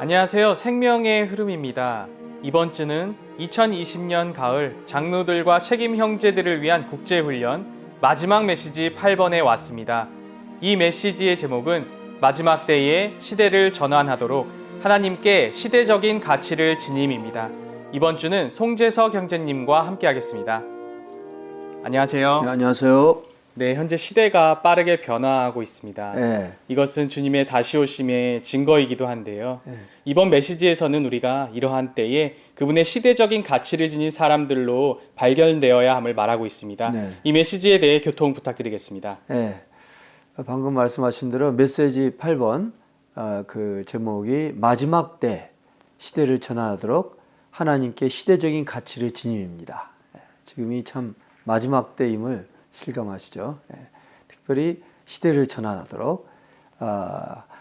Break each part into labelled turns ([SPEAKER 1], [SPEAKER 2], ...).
[SPEAKER 1] 안녕하세요. 생명의 흐름입니다. 이번 주는 2020년 가을 장로들과 책임 형제들을 위한 국제훈련 마지막 메시지 8번에 왔습니다. 이 메시지의 제목은 마지막 때에 시대를 전환하도록 하나님께 시대적인 가치를 지님입니다. 이번 주는 송재석 형제님과 함께 하겠습니다. 안녕하세요.
[SPEAKER 2] 네, 안녕하세요.
[SPEAKER 1] 네, 현재 시대가 빠르게 변화하고 있습니다.
[SPEAKER 2] 네.
[SPEAKER 1] 이것은 주님의 다시 오심의 증거이기도 한데요. 이번 메시지에서는 우리가 이러한 때에 그분의 시대적인 가치를 지닌 사람들로 발견되어야 함을 말하고 있습니다.
[SPEAKER 2] 네.
[SPEAKER 1] 이 메시지에 대해 교통 부탁드리겠습니다.
[SPEAKER 2] 네. 방금 말씀하신 대로 메시지 8번 그 제목이 마지막 때 시대를 전환하도록 하나님께 시대적인 가치를 지님입니다. 지금이 참 마지막 때임을 실감하시죠. 특별히 시대를 전환하도록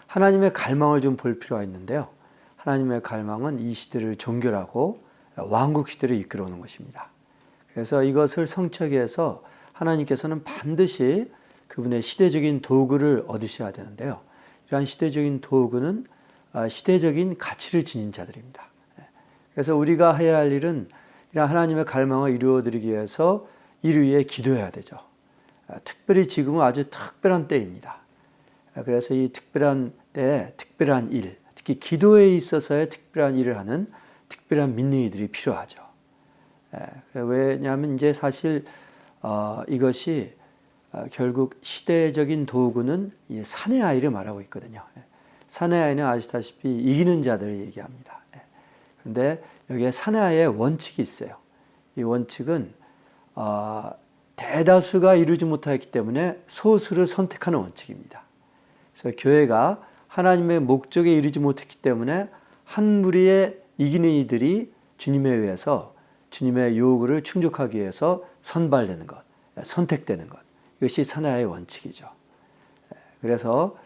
[SPEAKER 2] 하나님의 갈망을 좀 볼 필요가 있는데요. 하나님의 갈망은 이 시대를 종결하고 왕국 시대를 이끌어오는 것입니다. 그래서 이것을 성취하기 위해서 하나님께서는 반드시 그분의 시대적인 도구를 얻으셔야 되는데요. 이러한 시대적인 도구는 시대적인 가치를 지닌 자들입니다. 그래서 우리가 해야 할 일은 이런 하나님의 갈망을 이루어드리기 위해서 이를 위해 기도해야 되죠. 특별히 지금은 아주 특별한 때입니다. 그래서 이 특별한 때에 특별한 일, 특히 기도에 있어서의 특별한 일을 하는 특별한 민능이들이 필요하죠. 왜냐하면 이제 사실 이것이 결국 시대적인 도구는 이 사내 아이를 말하고 있거든요. 사내 아이는 아시다시피 이기는 자들을 얘기합니다. 그런데 여기에 사내 아이의 원칙이 있어요. 이 원칙은 대다수가 이루지 못하였기 때문에 소수를 선택하는 원칙입니다. 그래서 교회가 하나님의 목적에 이르지 못했기 때문에 한 무리의 이기는 이들이 주님에 의해서 주님의 요구를 충족하기 위해서 선발되는 것, 선택되는 것. 이것이 사내아이의 원칙이죠. 그래서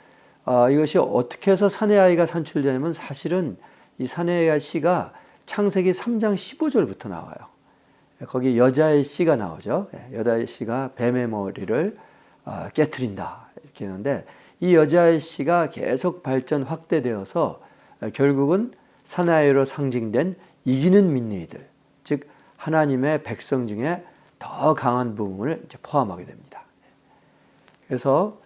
[SPEAKER 2] 이것이 어떻게 해서 사내아이가 산출되냐면 사실은 이 사내아이 씨가 창세기 3장 15절부터 나와요. 거기 여자의 씨가 나오죠. 여자의 씨가 뱀의 머리를 깨트린다 이렇게 했는데 이 여자의 씨가 계속 발전 확대되어서 결국은 사내아이로 상징된 이기는 민니들, 즉 하나님의 백성 중에 더 강한 부분을 이제 포함하게 됩니다. 그래서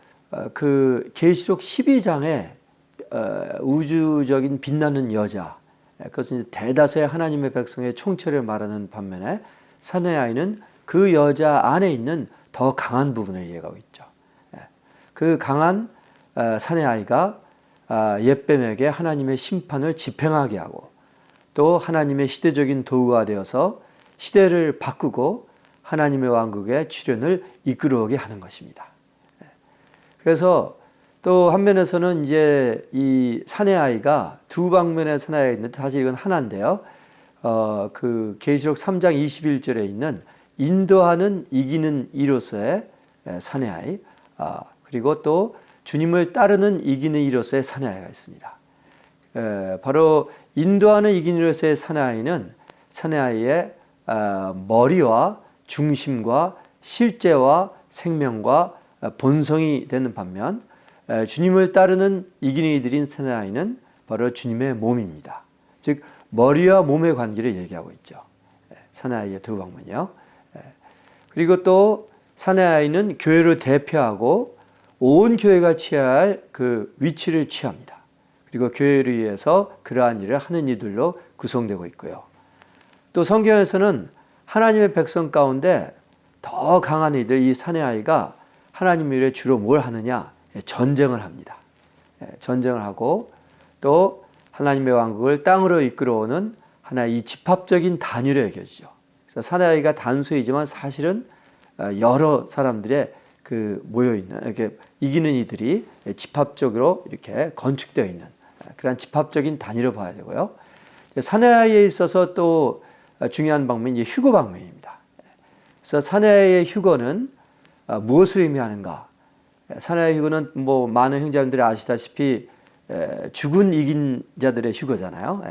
[SPEAKER 2] 그 계시록 12장에 우주적인 빛나는 여자, 그것은 이제 대다수의 하나님의 백성의 총체를 말하는 반면에 사내아이는 그 여자 안에 있는 더 강한 부분을 얘기하고 있죠. 그 강한 사내아이가 옛뱀에게 하나님의 심판을 집행하게 하고 또 하나님의 시대적인 도구가 되어서 시대를 바꾸고 하나님의 왕국의 출현을 이끌어오게 하는 것입니다. 그래서 또 한면에서는 이제 이 사내아이가 두 방면의 사내아이가 있는데 사실 이건 하나인데요. 그 계시록 3장 21절에 있는 인도하는 이기는 이로서의 사내아이, 그리고 또 주님을 따르는 이기는 이로서의 사내아이가 있습니다. 바로 인도하는 이기는 이로서의 사내아이는 사내아이의 머리와 중심과 실제와 생명과 본성이 되는 반면 주님을 따르는 이기는 이들인 사내아이는 바로 주님의 몸입니다. 즉 머리와 몸의 관계를 얘기하고 있죠. 사내아이의 두 방면이요. 그리고 또 사내아이는 교회를 대표하고 온 교회가 취해야 할 그 위치를 취합니다. 그리고 교회를 위해서 그러한 일을 하는 이들로 구성되고 있고요. 또 성경에서는 하나님의 백성 가운데 더 강한 이들, 이 사내아이가 하나님 일에 주로 뭘 하느냐? 전쟁을 합니다. 전쟁을 하고 또 하나님의 왕국을 땅으로 이끌어오는 하나의 이 집합적인 단위로 여겨지죠. 그래서 사내아이가 단수이지만 사실은 여러 사람들의 그 모여있는, 이렇게 이기는 이들이 집합적으로 이렇게 건축되어 있는 그런 집합적인 단위로 봐야 되고요. 사내아이에 있어서 또 중요한 방면이 휴거 방면입니다. 그래서 사내아이의 휴거는 무엇을 의미하는가? 사내아이 휴거는 뭐 많은 형제님들이 아시다시피 죽은 이긴 자들의 휴거잖아요.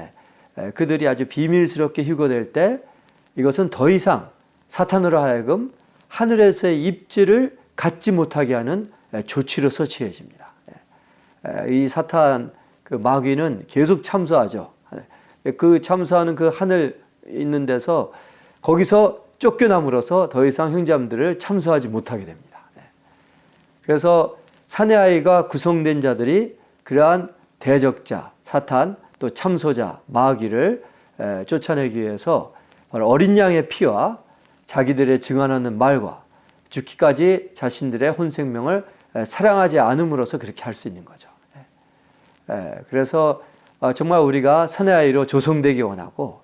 [SPEAKER 2] 그들이 아주 비밀스럽게 휴거될 때 이것은 더 이상 사탄으로 하여금 하늘에서의 입지를 갖지 못하게 하는 조치로서 취해집니다. 이 사탄 그 마귀는 계속 참소하죠. 그 참소하는 그 하늘 있는 데서 거기서 쫓겨남으로써 더 이상 형제자매들을 참소하지 못하게 됩니다. 그래서 사내 아이가 구성된 자들이 그러한 대적자, 사탄, 또 참소자, 마귀를 쫓아내기 위해서 바로 어린 양의 피와 자기들의 증언하는 말과 죽기까지 자신들의 혼생명을 사랑하지 않음으로써 그렇게 할 수 있는 거죠. 그래서 정말 우리가 사내 아이로 조성되기 원하고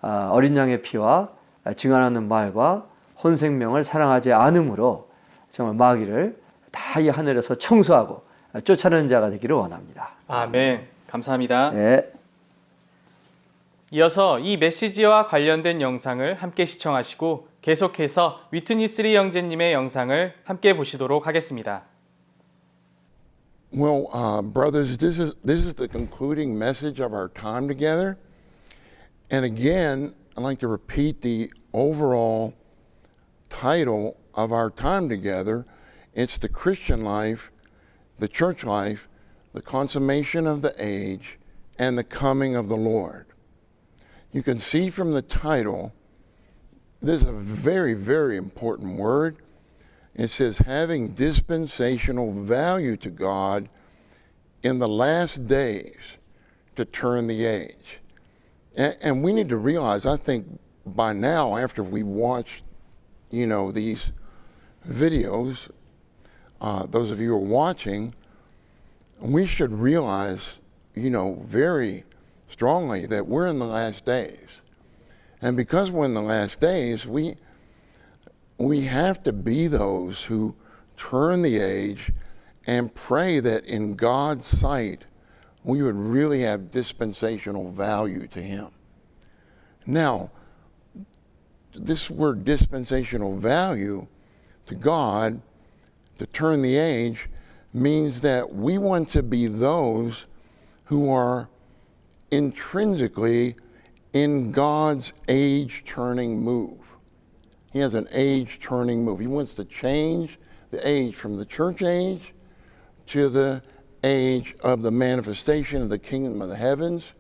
[SPEAKER 2] 어린 양의 피와 증언하는 말과 혼생명을 사랑하지 않음으로 정말 마귀를 다 이 하늘에서 청소하고 쫓아내는 자가 되기를 원합니다.
[SPEAKER 1] 아멘. 감사합니다.
[SPEAKER 2] 네.
[SPEAKER 1] 이어서 이 메시지와 관련된 영상을 함께 시청하시고 계속해서 위트니스리 형제님의 영상을 함께 보시도록 하겠습니다.
[SPEAKER 3] Well, brothers, this is the concluding message of our time together. And again, I'd like to repeat the overall title of our time together. It's the Christian life, the church life, the consummation of the age, and the coming of the Lord. You can see from the title, this is a very, very important word. It says, having dispensational value to God in the last days to turn the age. And we need to realize, I think by now, after we watched, these videos, those of you who are watching, we should realize, very strongly that we're in the last days. And because we're in the last days, we have to be those who turn the age and pray that in God's sight, we would really have dispensational value to Him. Now, this word dispensational value to God, to turn the age, means that we want to be those who are intrinsically in God's age-turning move. He has an age-turning move. He wants to change the age from the church age to the age of the manifestation of the kingdom of the heavens.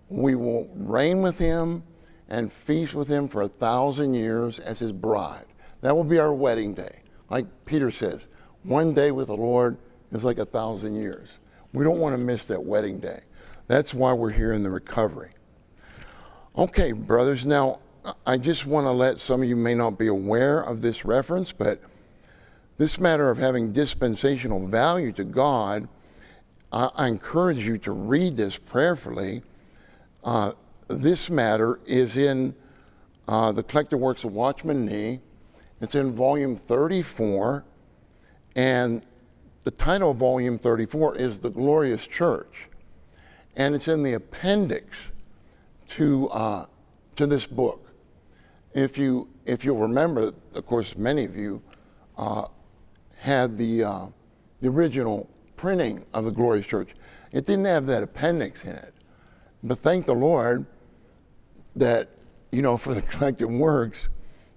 [SPEAKER 3] We will reign with Him and feast with Him for 1,000 years as His bride. That will be our wedding day. Like Peter says, one day with the Lord is like 1,000 years. We don't want to miss that wedding day. That's why we're here in the recovery. Okay, brothers, now I just want to let some of you may not be aware of this reference, but this matter of having dispensational value to God, I encourage you to read this prayerfully. This matter is in the Collected Works of Watchman Nee. It's in volume 34, and the title of volume 34 is The Glorious Church, and it's in the appendix to this book. If you'll remember, of course, many of you had the original printing of the Glorious Church. It didn't have that appendix in it, but thank the Lord that for the Collected Works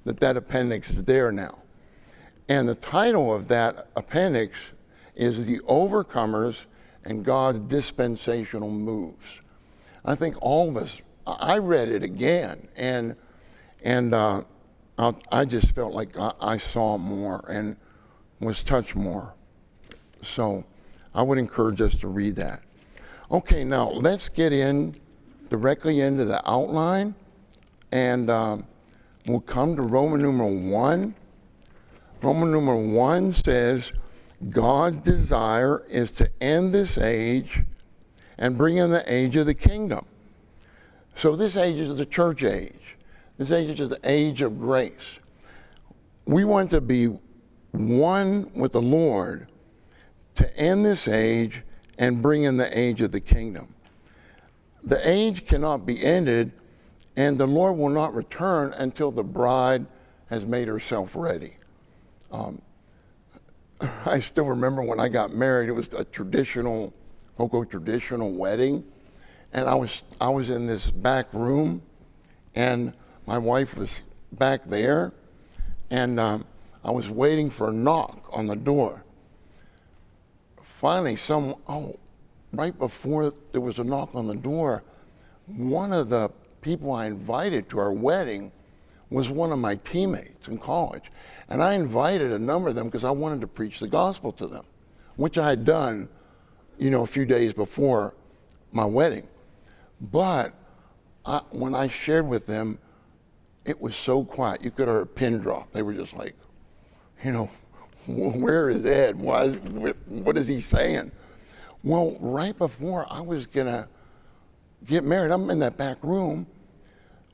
[SPEAKER 3] that appendix is there now. And the title of that appendix is The Overcomers and God's Dispensational Moves. I think all of us, I read it again, and I just felt like I saw more and was touched more. So I would encourage us to read that. Okay, now let's get directly into the outline, and we'll come to Roman numeral 1. Roman numeral 1 says, God's desire is to end this age and bring in the age of the kingdom. So this age is the church age. This age is the age of grace. We want to be one with the Lord to end this age and bring in the age of the kingdom. The age cannot be ended, and the Lord will not return until the bride has made herself ready. I still remember when I got married, it was a traditional wedding, and I was in this back room, and my wife was back there, and I was waiting for a knock on the door. Finally, right before there was a knock on the door, one of the people I invited to our wedding was one of my teammates in college. And I invited a number of them because I wanted to preach the gospel to them, which I had done, a few days before my wedding. But when I shared with them, it was so quiet. You could hear a pin drop. They were just like, where is Ed? What is he saying? Well, right before I was going to get married, I'm in that back room.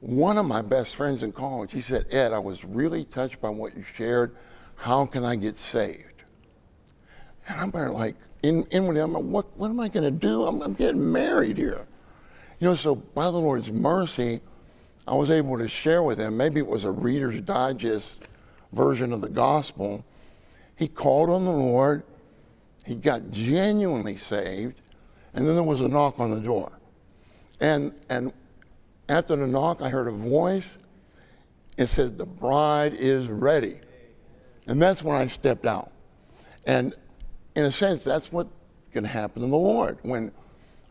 [SPEAKER 3] One of my best friends in college, he said, Ed, I was really touched by what you shared. How can I get saved? And I'm like, inwardly, I'm like, what am I going to do? I'm getting married here. So by the Lord's mercy, I was able to share with him. Maybe it was a Reader's Digest version of the gospel. He called on the Lord. He got genuinely saved. And then there was a knock on the door. And after the knock, I heard a voice. It says, the bride is ready. And that's when I stepped out. And in a sense, that's what's going to happen to the Lord. When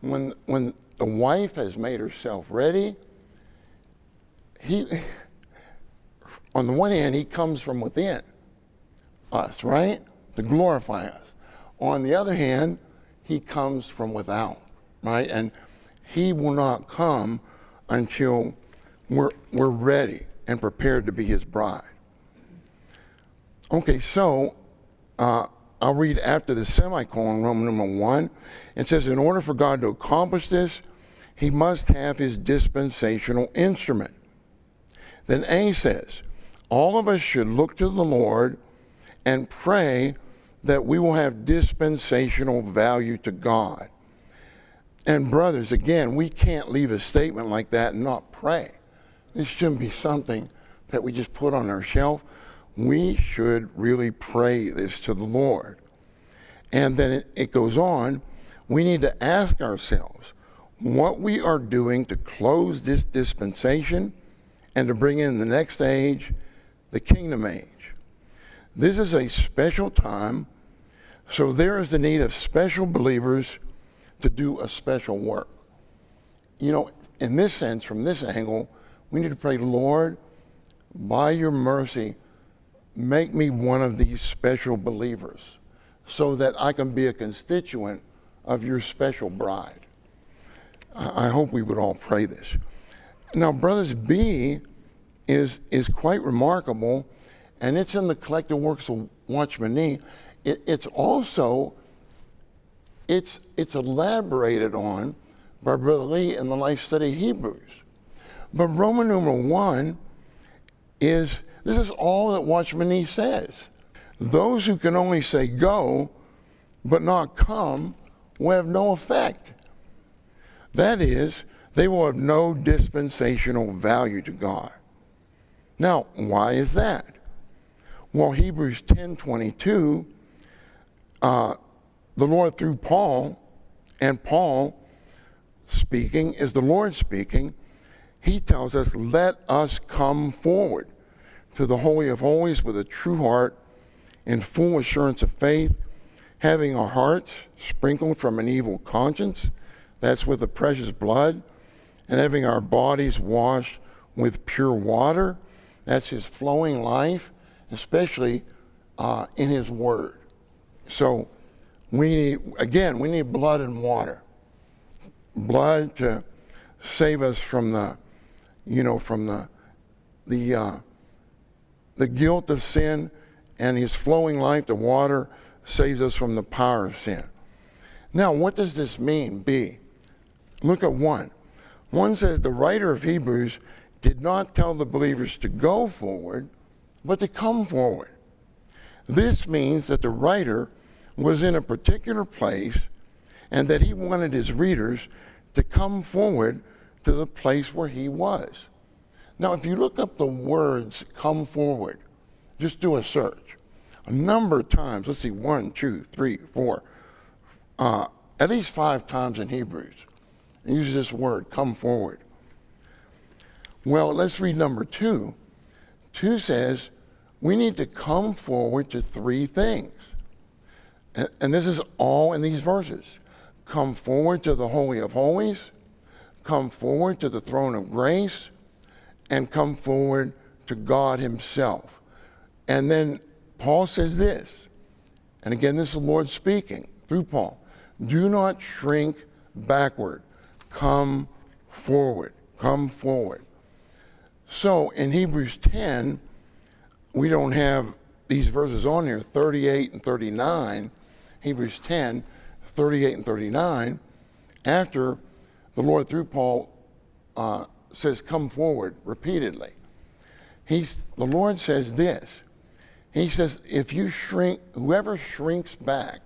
[SPEAKER 3] the wife has made herself ready, on the one hand, he comes from within us, right? To glorify us. On the other hand, he comes from without, right? And he will not come until we're ready and prepared to be his bride. Okay, so I'll read after the semicolon, Roman number 1. It says, in order for God to accomplish this, he must have his dispensational instrument. Then A says, all of us should look to the Lord and pray that we will have dispensational value to God. And brothers, again, we can't leave a statement like that and not pray. This shouldn't be something that we just put on our shelf. We should really pray this to the Lord. And then it goes on, we need to ask ourselves what we are doing to close this dispensation and to bring in the next age, the kingdom age. This is a special time, so there is the need of special believers to do a special work. In this sense, from this angle, we need to pray, Lord, by your mercy, make me one of these special believers so that I can be a constituent of your special bride. I hope we would all pray this. Now, brothers, B is quite remarkable, and it's in the collected works of Watchman Nee. It's also, it's elaborated on by Brother Lee in the Life Study of Hebrews. But Roman numeral 1 this is all that Watchman Nee says. Those who can only say go, but not come, will have no effect. That is, they will have no dispensational value to God. Now, why is that? Well, Hebrews 10:22, the Lord through Paul, and Paul speaking is the Lord speaking, he tells us, let us come forward to the Holy of Holies with a true heart in full assurance of faith, having our hearts sprinkled from an evil conscience, that's with the precious blood, and having our bodies washed with pure water, that's his flowing life, especially in his word. So we need blood and water. Blood to save us from the guilt of sin, and his flowing life, the water, saves us from the power of sin. Now, what does this mean, B? Look at 1. 1 says the writer of Hebrews did not tell the believers to go forward, but to come forward. This means that the writer was in a particular place and that he wanted his readers to come forward to the place where he was. Now, if you look up the words come forward, just do a search. A number of times, let's see, 1, 2, 3, 4, at least 5 times in Hebrews, it uses this word, come forward. Well, let's read number 2. 2 says, we need to come forward to 3 things. And this is all in these verses. come forward to the Holy of Holies, come forward to the throne of grace, and come forward to God himself. And then Paul says this, and again, this is the Lord speaking through Paul. Do not shrink backward. Come forward. Come forward. So in Hebrews 10, we don't have these verses on here, 38 and 39. Hebrews 10, 38 and 39. After the Lord through Paul says, come forward repeatedly. The Lord says this. He says, if you shrink, whoever shrinks back,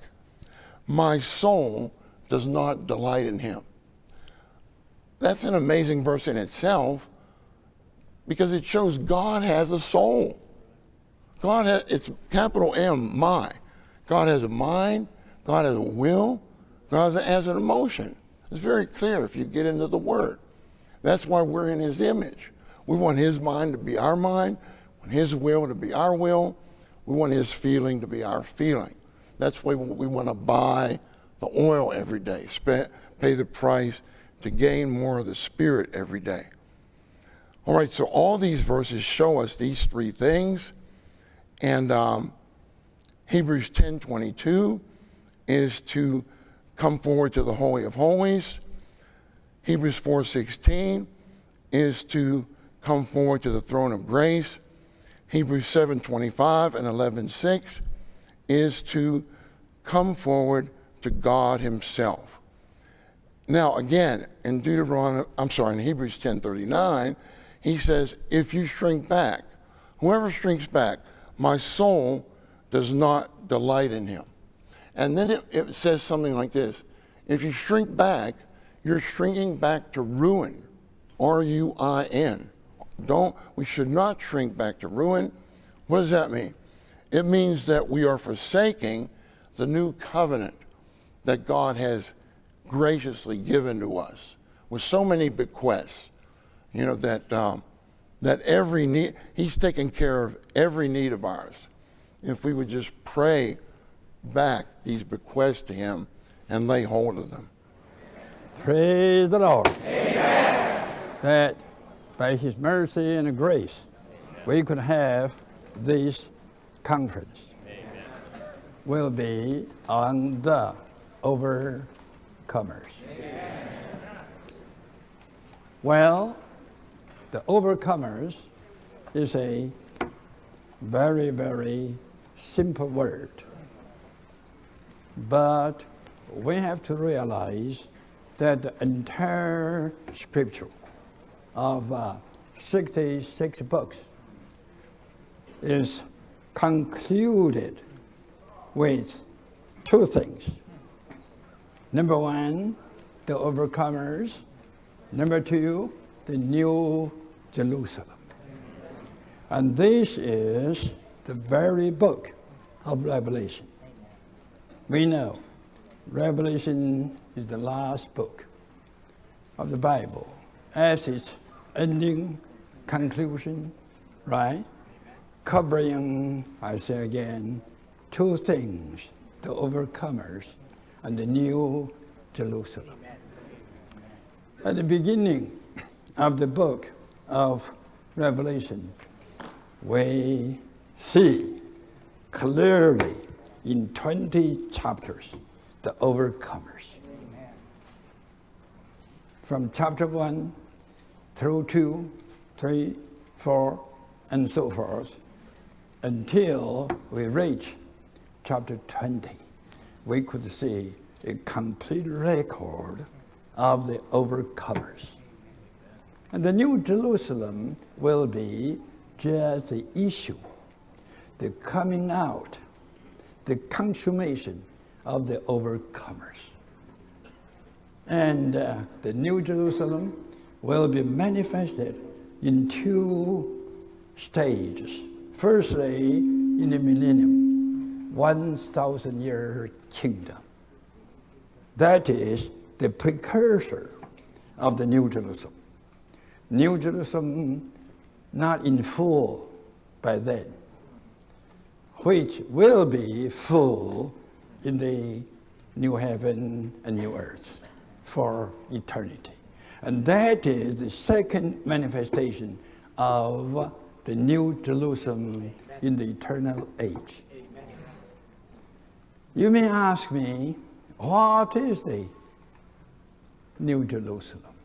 [SPEAKER 3] my soul does not delight in him. That's an amazing verse in itself because it shows God has a soul. God has, it's capital M, my. God has a mind, God has a will, God has an emotion. It's very clear if you get into the Word. That's why we're in his image. We want his mind to be our mind, we want his will to be our will, we want his feeling to be our feeling. That's why we want to buy the oil every day, pay the price to gain more of the Spirit every day. All right, so all these verses show us these three things. And Hebrews 10:22 is to come forward to the Holy of Holies. Hebrews 4:16 is to come forward to the throne of grace. Hebrews 7:25 and 11:6 is to come forward to God himself. Now again, in in Hebrews 10:39, he says, if you shrink back, whoever shrinks back, my soul does not delight in him. And then it says something like this. If you shrink back, you're shrinking back to ruin. R-U-I-N. We should not shrink back to ruin. What does that mean? It means that we are forsaking the new covenant that God has graciously given to us with so many bequests, that every need, he's taken care of every need of ours. If we would just pray back these bequests to him and lay hold of them.
[SPEAKER 4] Praise the Lord. Amen. That by his mercy and grace, we could have this conference. Amen. Will be on the overcomers. Amen. Well, the overcomers is a very, very simple word. But we have to realize that the entire scripture of 66 books is concluded with two things. Number one, the overcomers. Number two, the New Jerusalem. And this is the very book of Revelation. We know Revelation is the last book of the Bible as its ending conclusion, right? Covering, I say again, two things, the overcomers and the New Jerusalem. At the beginning of the book of Revelation, we see clearly in 20 chapters the overcomers. Amen. From chapter 1 through 2, 3, 4, and so forth, until we reach chapter 20, we could see a complete record of the overcomers. And the New Jerusalem will be just the issue, the coming out, the consummation of the overcomers. And the New Jerusalem will be manifested in two stages. Firstly, in the millennium, 1,000-year kingdom. That is the precursor of the New Jerusalem. New Jerusalem not in full by then, which will be full in the new heaven and new earth for eternity. And that is the second manifestation of the New Jerusalem in the eternal age. You may ask me, what is the New Jerusalem?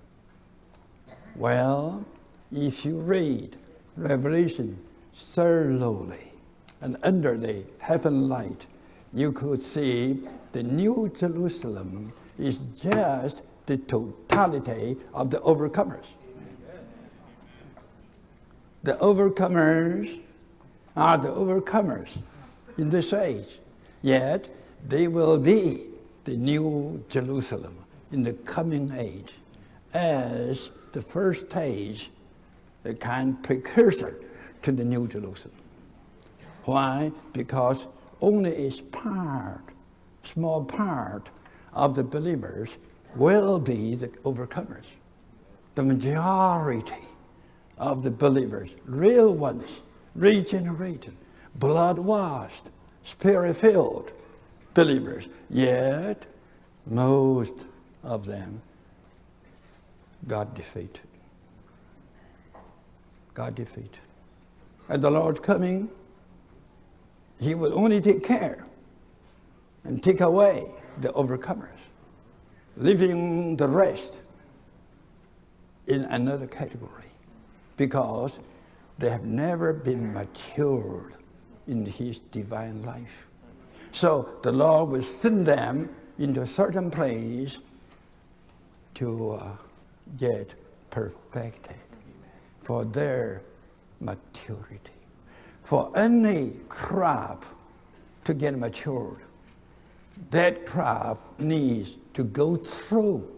[SPEAKER 4] Well, if you read Revelation thoroughly and under the heaven light, you could see the New Jerusalem is just the totality of the overcomers. The overcomers are the overcomers in this age, yet they will be the New Jerusalem in the coming age as the first stage, the kind of precursor to the New Jerusalem. Why? Because only a small part of the believers will be the overcomers. The majority of the believers, real ones, regenerated, blood-washed, spirit-filled believers, yet most of them got defeated. God defeated. At the Lord's coming, He will only take care and take away the overcomers, leaving the rest in another category because they have never been matured in His divine life. So the Lord will send them into a certain place to get perfected for their maturity. For any crop to get matured, that crop needs to go through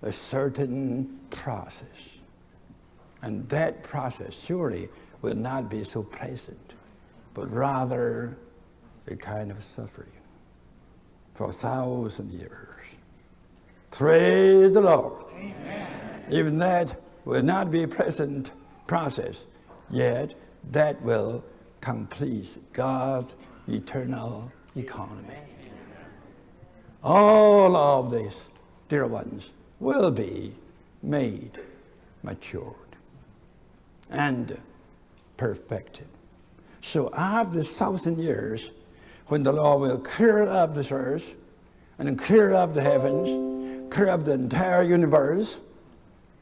[SPEAKER 4] a certain process. And that process surely will not be so pleasant, but rather a kind of suffering for 1,000 years. Praise the Lord. Amen. Even that will not be a pleasant process, yet that will complete God's eternal economy. All of these, dear ones, will be made matured and perfected. So after 1,000 years, when the Lord will clear up this earth and clear up the heavens, clear up the entire universe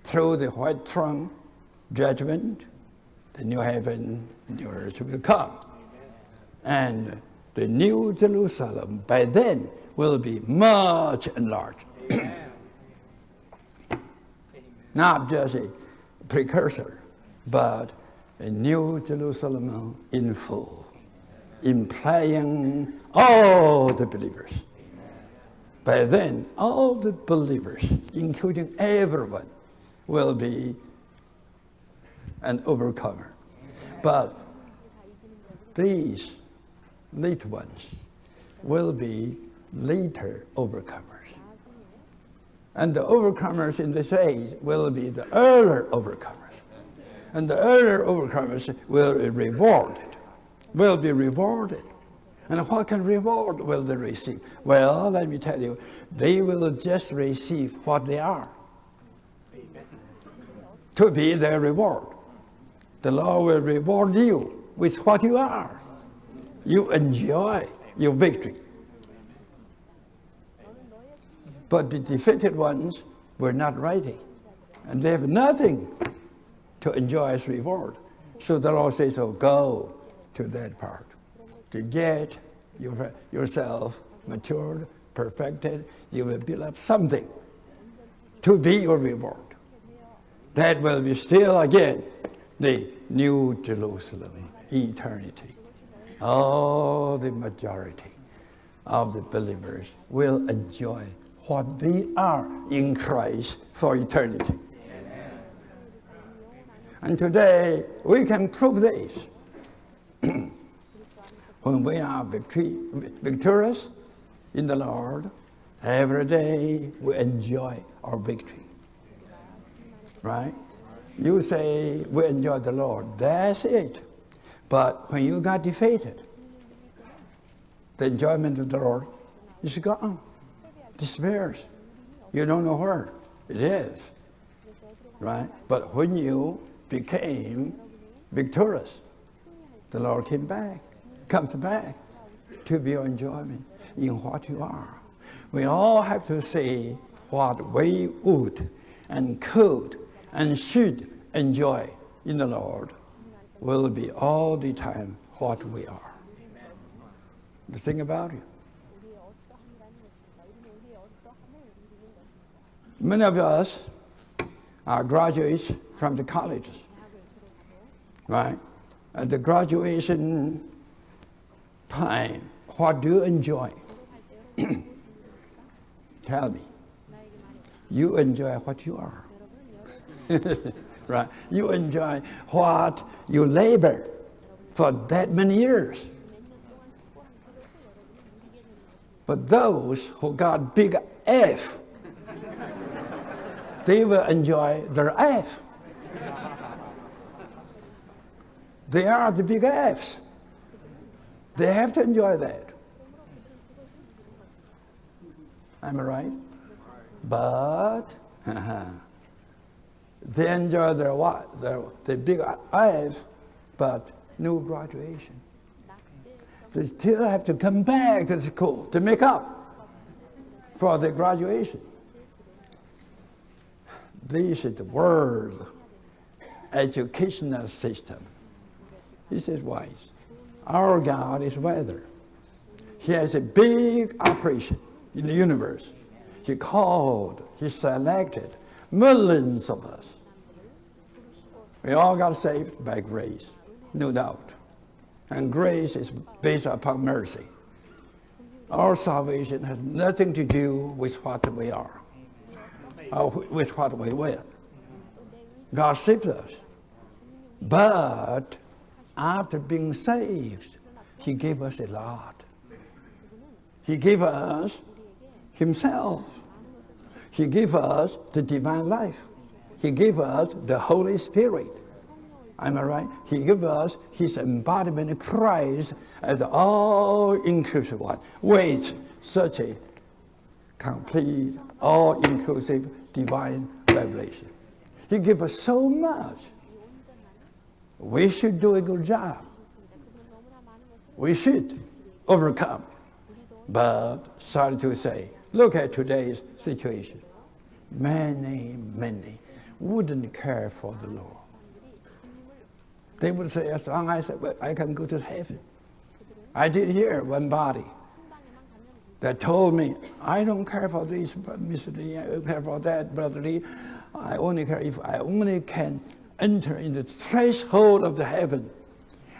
[SPEAKER 4] through the white throne judgment, the new heaven and new earth will come. And the New Jerusalem by then will be much enlarged. Not just a precursor, but a New Jerusalem in full, implying all the believers. By then, all the believers, including everyone, will be an overcomer. But these late ones will be later overcomers. And the overcomers in this age will be the earlier overcomers. And the earlier overcomers will be rewarded. And what kind of reward will they receive? Well, let me tell you, they will just receive what they are. Amen. To be their reward. The Lord will reward you with what you are. You enjoy your victory. But the defeated ones were not ready. And they have nothing to enjoy as reward. So the Lord says, so go to that part. To get yourself matured, perfected, you will build up something to be your reward. That will be still again the New Jerusalem, eternity. All the majority of the believers will enjoy what they are in Christ for eternity. And today we can prove this. When we are victorious in the Lord, every day we enjoy our victory. Right? You say we enjoy the Lord, that's it. But when you got defeated, the enjoyment of the Lord is gone. despairs. You don't know where it is, right? But when you became victorious, the Lord comes back to be your enjoyment in what you are. We all have to say what we would and could and should enjoy in the Lord will be all the time what we are. The thing about it. Many of us are graduates from the colleges, right? At the graduation time, what do you enjoy? Tell me. You enjoy what you are. Right? You enjoy what you labor for that many years. But those who got big F, they will enjoy their F. They are the big Fs. They have to enjoy that. Am I right? But they enjoy their what? The big F, but no graduation. They still have to come back to the school to make up for the graduation. This is the world educational system. This is wise. Our God is weather. He has a big operation in the universe. He called, He selected millions of us. We all got saved by grace, no doubt. And grace is based upon mercy. Our salvation has nothing to do with what we are, or with what we will. God saved us. But after being saved, He gave us a lot. He gave us Himself. He gave us the divine life. He gave us the Holy Spirit. Am I right? He gave us His embodiment of Christ as the all-inclusive one. With such a complete, all-inclusive divine revelation. He gave us so much. We should do a good job. We should overcome. But sorry to say, look at today's situation. Many wouldn't care for the Lord. They would say, as long as I can go to heaven. I did hear one body that told me, I don't care for this, Mr. Lee, I don't care for that, Brother Lee. I only care if I only can enter in the threshold of the heaven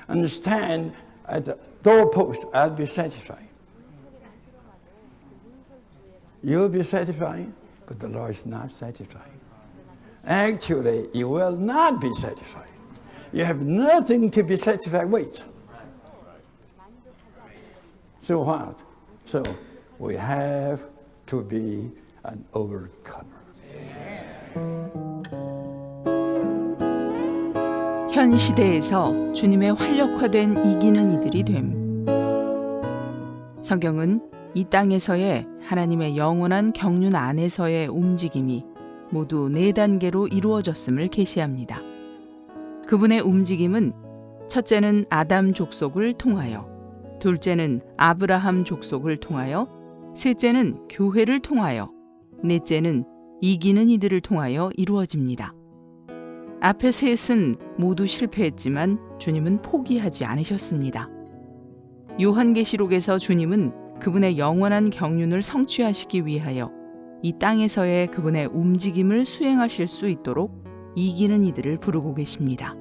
[SPEAKER 4] and stand at the doorpost, I'll be satisfied. You'll be satisfied, but the Lord is not satisfied. Actually, you will not be satisfied. You have nothing to be satisfied with. So what? So we have to be an overcomer.
[SPEAKER 5] 현 시대에서 주님의 활력화된 이기는 이들이 됨. 성경은 이 땅에서의 하나님의 영원한 경륜 안에서의 움직임이 모두 4단계로 이루어졌음을 계시합니다. 그분의 움직임은 첫째는 아담 족속을 통하여, 둘째는 아브라함 족속을 통하여, 셋째는 교회를 통하여, 넷째는 이기는 이들을 통하여 이루어집니다. 앞에 셋은 모두 실패했지만 주님은 포기하지 않으셨습니다. 요한계시록에서 주님은 그분의 영원한 경륜을 성취하시기 위하여 이 땅에서의 그분의 움직임을 수행하실 수 있도록 이기는 이들을 부르고 계십니다.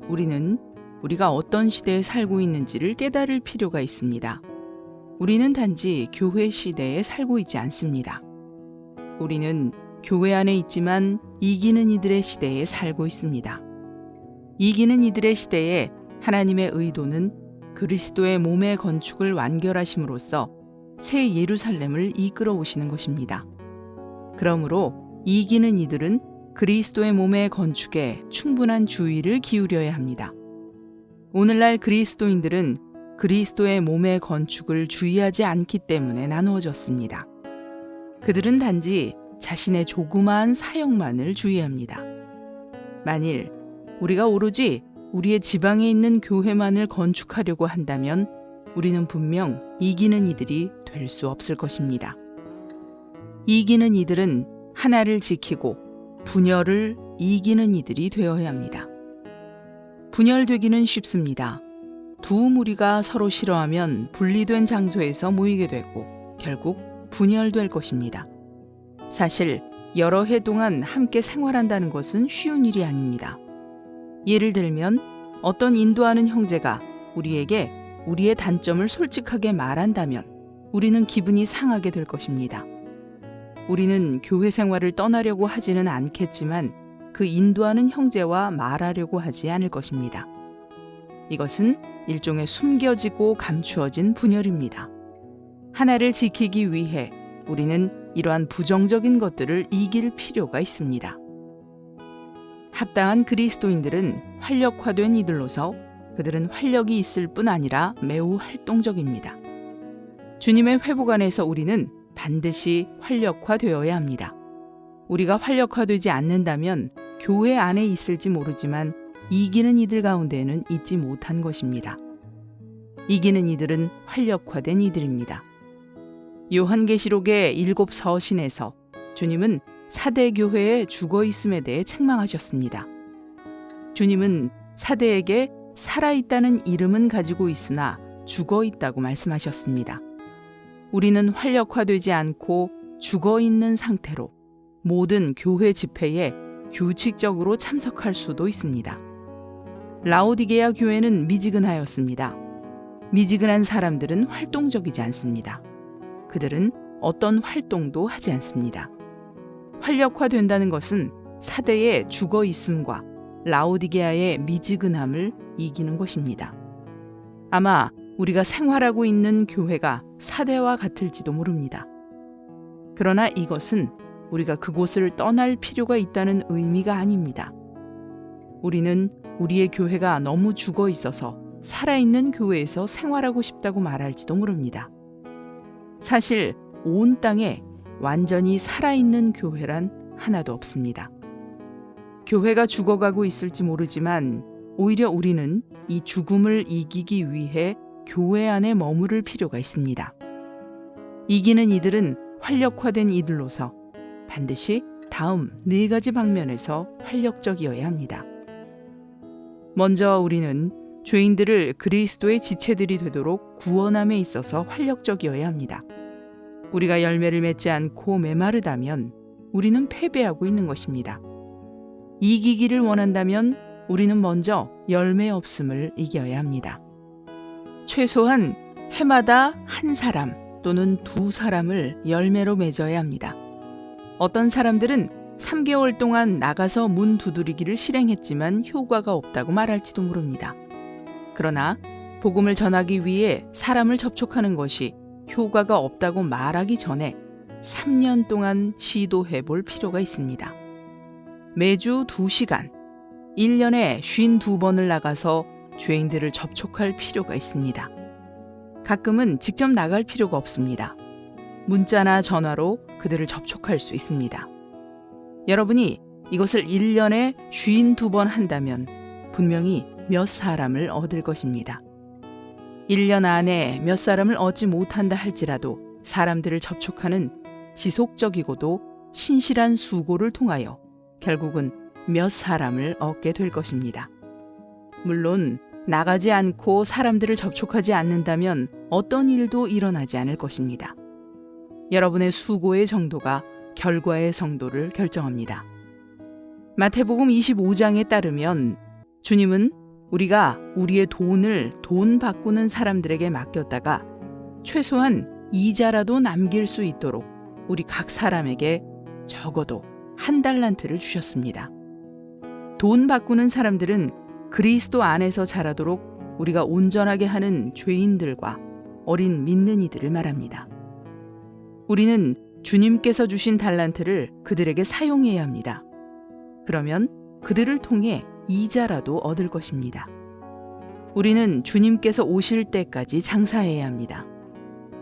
[SPEAKER 5] 우리는 우리가 어떤 시대에 살고 있는지를 깨달을 필요가 있습니다. 우리는 단지 교회 시대에 살고 있지 않습니다. 우리는 교회 안에 있지만 이기는 이들의 시대에 살고 있습니다. 이기는 이들의 시대에 하나님의 의도는 그리스도의 몸의 건축을 완결하심으로써 새 예루살렘을 이끌어 오시는 것입니다. 그러므로 이기는 이들은 그리스도의 몸의 건축에 충분한 주의를 기울여야 합니다. 오늘날 그리스도인들은 그리스도의 몸의 건축을 주의하지 않기 때문에 나누어졌습니다. 그들은 단지 자신의 조그마한 사역만을 주의합니다. 만일 우리가 오로지 우리의 지방에 있는 교회만을 건축하려고 한다면 우리는 분명 이기는 이들이 될 수 없을 것입니다. 이기는 이들은 하나를 지키고 분열을 이기는 이들이 되어야 합니다. 분열되기는 쉽습니다. 두 무리가 서로 싫어하면 분리된 장소에서 모이게 되고 결국 분열될 것입니다. 사실 여러 해 동안 함께 생활한다는 것은 쉬운 일이 아닙니다. 예를 들면 어떤 인도하는 형제가 우리에게 우리의 단점을 솔직하게 말한다면 우리는 기분이 상하게 될 것입니다. 우리는 교회 생활을 떠나려고 하지는 않겠지만 그 인도하는 형제와 말하려고 하지 않을 것입니다. 이것은 일종의 숨겨지고 감추어진 분열입니다. 하나를 지키기 위해 우리는 이러한 부정적인 것들을 이길 필요가 있습니다. 합당한 그리스도인들은 활력화된 이들로서 그들은 활력이 있을 뿐 아니라 매우 활동적입니다. 주님의 회복 안에서 우리는 반드시 활력화되어야 합니다. 우리가 활력화되지 않는다면 교회 안에 있을지 모르지만 이기는 이들 가운데에는 있지 못한 것입니다. 이기는 이들은 활력화된 이들입니다. 요한계시록의 7 서신에서 주님은 사대 교회에 죽어 있음에 대해 책망하셨습니다. 주님은 사대에게 살아있다는 이름은 가지고 있으나 죽어 있다고 말씀하셨습니다. 우리는 활력화되지 않고 죽어 있는 상태로 모든 교회 집회에 규칙적으로 참석할 수도 있습니다. 라오디게아 교회는 미지근하였습니다. 미지근한 사람들은 활동적이지 않습니다. 그들은 어떤 활동도 하지 않습니다. 활력화된다는 것은 사대의 죽어 있음과 라오디게아의 미지근함을 이기는 것입니다. 아마 우리가 생활하고 있는 교회가 사대와 같을지도 모릅니다. 그러나 이것은 우리가 그곳을 떠날 필요가 있다는 의미가 아닙니다. 우리는 우리의 교회가 너무 죽어 있어서 살아있는 교회에서 생활하고 싶다고 말할지도 모릅니다. 사실 온 땅에 완전히 살아있는 교회란 하나도 없습니다. 교회가 죽어가고 있을지 모르지만 오히려 우리는 이 죽음을 이기기 위해 교회 안에 머무를 필요가 있습니다. 이기는 이들은 활력화된 이들로서 반드시 다음 4가지 방면에서 활력적이어야 합니다. 먼저 우리는 죄인들을 그리스도의 지체들이 되도록 구원함에 있어서 활력적이어야 합니다. 우리가 열매를 맺지 않고 메마르다면 우리는 패배하고 있는 것입니다. 이기기를 원한다면 우리는 먼저 열매 없음을 이겨야 합니다. 최소한 해마다 한 사람 또는 2사람을 열매로 맺어야 합니다. 어떤 사람들은 3개월 동안 나가서 문 두드리기를 실행했지만 효과가 없다고 말할지도 모릅니다. 그러나 복음을 전하기 위해 사람을 접촉하는 것이 효과가 없다고 말하기 전에 3년 동안 시도해 볼 필요가 있습니다. 매주 2시간, 1년에 52번을 나가서 죄인들을 접촉할 필요가 있습니다. 가끔은 직접 나갈 필요가 없습니다. 문자나 전화로 그들을 접촉할 수 있습니다. 여러분이 이것을 1년에 52번 한다면 분명히 몇 사람을 얻을 것입니다. 1년 안에 몇 사람을 얻지 못한다 할지라도 사람들을 접촉하는 지속적이고도 신실한 수고를 통하여 결국은 몇 사람을 얻게 될 것입니다. 물론 나가지 않고 사람들을 접촉하지 않는다면 어떤 일도 일어나지 않을 것입니다. 여러분의 수고의 정도가 결과의 정도를 결정합니다. 마태복음 25장에 따르면 주님은 우리가 우리의 돈을 돈 바꾸는 사람들에게 맡겼다가 최소한 이자라도 남길 수 있도록 우리 각 사람에게 적어도 1달란트를 주셨습니다. 돈 바꾸는 사람들은 그리스도 안에서 자라도록 우리가 온전하게 하는 죄인들과 어린 믿는 이들을 말합니다. 우리는 주님께서 주신 달란트를 그들에게 사용해야 합니다. 그러면 그들을 통해 이자라도 얻을 것입니다. 우리는 주님께서 오실 때까지 장사해야 합니다.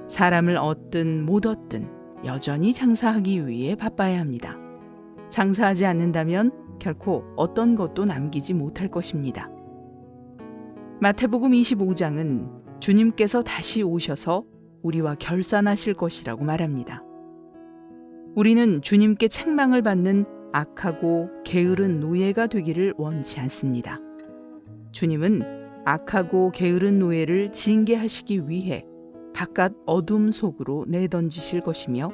[SPEAKER 5] 사람을 얻든 못 얻든 여전히 장사하기 위해 바빠야 합니다. 장사하지 않는다면 결코 어떤 것도 남기지 못할 것입니다. 마태복음 25장은 주님께서 다시 오셔서 우리와 결산하실 것이라고 말합니다. 우리는 주님께 책망을 받는 악하고 게으른 노예가 되기를 원치 않습니다. 주님은 악하고 게으른 노예를 징계하시기 위해 바깥 어둠 속으로 내던지실 것이며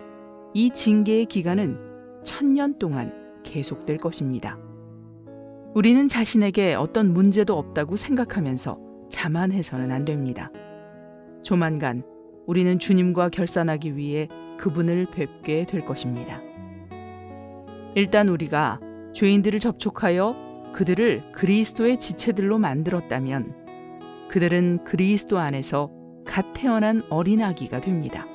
[SPEAKER 5] 이 징계의 기간은 1000년 동안 계속될 것입니다. 우리는 자신에게 어떤 문제도 없다고 생각하면서 자만해서는 안 됩니다. 조만간 우리는 주님과 결산하기 위해 그분을 뵙게 될 것입니다. 일단 우리가 죄인들을 접촉하여 그들을 그리스도의 지체들로 만들었다면 그들은 그리스도 안에서 갓 태어난 어린아기가 됩니다.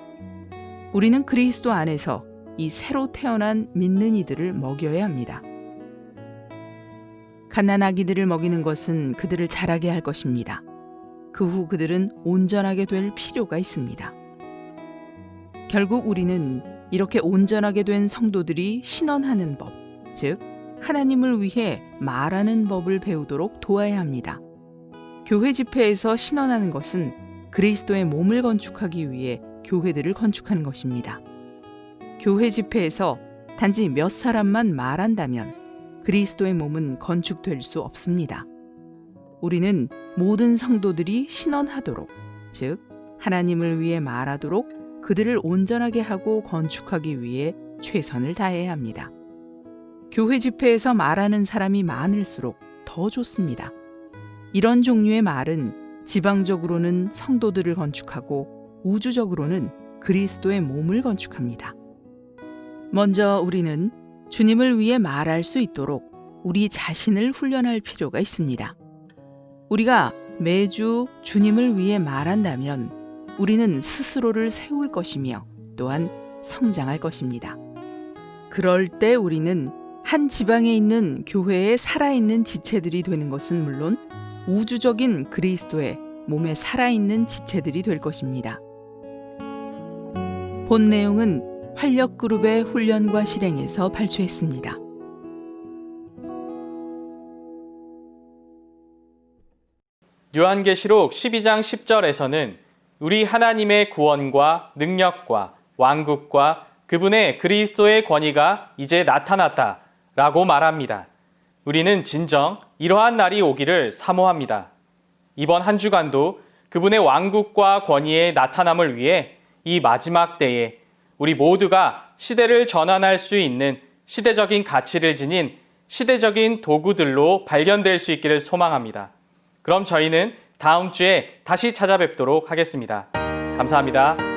[SPEAKER 5] 우리는 그리스도 안에서 이 새로 태어난 믿는 이들을 먹여야 합니다. 갓난아기들을 먹이는 것은 그들을 자라게 할 것입니다. 그 후 그들은 온전하게 될 필요가 있습니다. 결국 우리는 이렇게 온전하게 된 성도들이 신언하는 법, 즉 하나님을 위해 말하는 법을 배우도록 도와야 합니다. 교회 집회에서 신언하는 것은 그리스도의 몸을 건축하기 위해 교회들을 건축하는 것입니다. 교회 집회에서 단지 몇 사람만 말한다면 그리스도의 몸은 건축될 수 없습니다. 우리는 모든 성도들이 신언하도록, 즉 하나님을 위해 말하도록 그들을 온전하게 하고 건축하기 위해 최선을 다해야 합니다. 교회 집회에서 말하는 사람이 많을수록 더 좋습니다. 이런 종류의 말은 지방적으로는 성도들을 건축하고 우주적으로는 그리스도의 몸을 건축합니다. 먼저 우리는 주님을 위해 말할 수 있도록 우리 자신을 훈련할 필요가 있습니다. 우리가 매주 주님을 위해 말한다면 우리는 스스로를 세울 것이며 또한 성장할 것입니다. 그럴 때 우리는 한 지방에 있는 교회의 살아있는 지체들이 되는 것은 물론 우주적인 그리스도의 몸에 살아있는 지체들이 될 것입니다. 본 내용은 활력그룹의 훈련과 실행에서 발췌했습니다.
[SPEAKER 1] 요한계시록 12장 10절에서는 우리 하나님의 구원과 능력과 왕국과 그분의 그리스도의 권위가 이제 나타났다 라고 말합니다. 우리는 진정 이러한 날이 오기를 사모합니다. 이번 한 주간도 그분의 왕국과 권위의 나타남을 위해 이 마지막 때에 우리 모두가 시대를 전환할 수 있는 시대적인 가치를 지닌 시대적인 도구들로 발견될 수 있기를 소망합니다. 그럼 저희는 다음 주에 다시 찾아뵙도록 하겠습니다. 감사합니다.